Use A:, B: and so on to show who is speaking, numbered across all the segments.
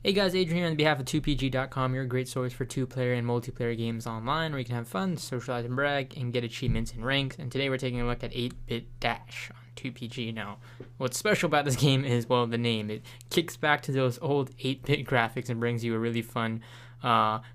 A: Hey guys, Adrian on behalf of 2pg.com, your great source for two-player and multiplayer games online where you can have fun, socialize and brag, and get achievements and ranks. And today we're taking a look at 8-Bit Dash on 2pg. Now, what's special about this game is, well, the name. It kicks back to those old 8-bit graphics and brings you a really fun,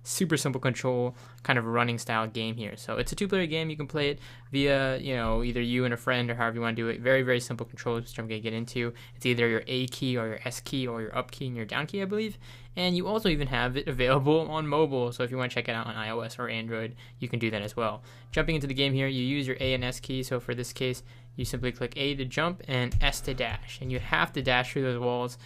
A: super simple control kind of running style game here. So it's a two-player game. You can play it via, either you and a friend or however you want to do it. Very, very simple controls, which I'm going to get into. It's either your A key or your S key or your up key and your down key, I believe. And you also even have it available on mobile. So if you want to check it out on iOS or Android, you can do that as well. Jumping into the game here, you use your A and S key. So for this case, you simply click A to jump and S to dash. And you have to dash through those walls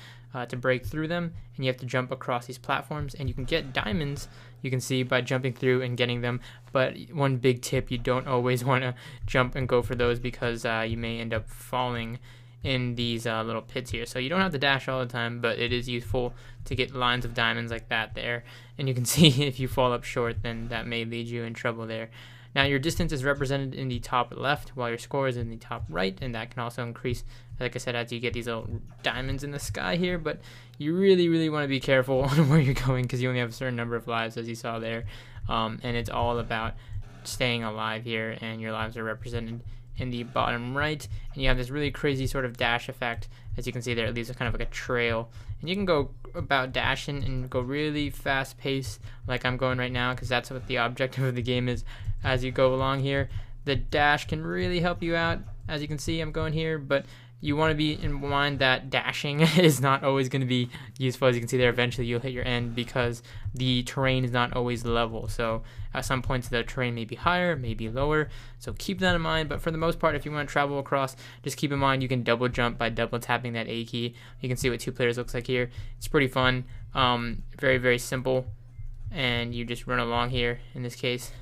A: to break through them, and you have to jump across these platforms, and you can get diamonds, you can see, by jumping through and getting them. But one big tip, you don't always want to jump and go for those because you may end up falling in these little pits here. So you don't have to dash all the time, but it is useful to get lines of diamonds like that there, and you can see if you fall up short, then that may lead you in trouble there. Now your distance is represented in the top left while your score is in the top right, and that can also increase, like I said, as you get these little diamonds in the sky here. But you really, really want to be careful on where you're going because you only have a certain number of lives, as you saw there, and it's all about staying alive here, and your lives are represented in the bottom right, and you have this really crazy sort of dash effect. As you can see there, it leaves a kind of like a trail, and you can go about dashing and go really fast paced like I'm going right now, because that's what the objective of the game is. As you go along here, the dash can really help you out. As you can see, I'm going here, but you want to be in mind that dashing is not always going to be useful. As you can see there, eventually you'll hit your end because the terrain is not always level. So at some points the terrain may be higher, may be lower. So keep that in mind. But for the most part, if you want to travel across, just keep in mind you can double jump by double tapping that A key. You can see what two players looks like here. It's pretty fun. Very, very simple. And you just run along here in this case.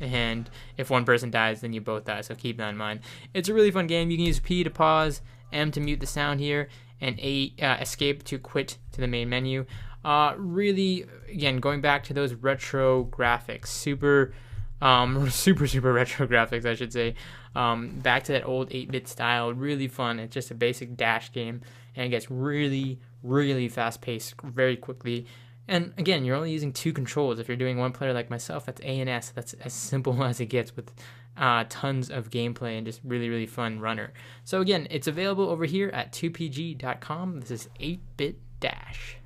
A: And if one person dies, then you both die, so keep that in mind. It's a really fun game. You can use P to pause, M to mute the sound here, and escape to quit to the main menu. Really, again, going back to those retro graphics, super retro graphics, I should say. Back to that old 8-bit style, really fun. It's just a basic dash game, and it gets really, really fast-paced very quickly. And again, you're only using two controls. If you're doing one player like myself, that's A and S. That's as simple as it gets with tons of gameplay and just really, really fun runner. So again, it's available over here at 2pg.com. This is 8-Bit Dash.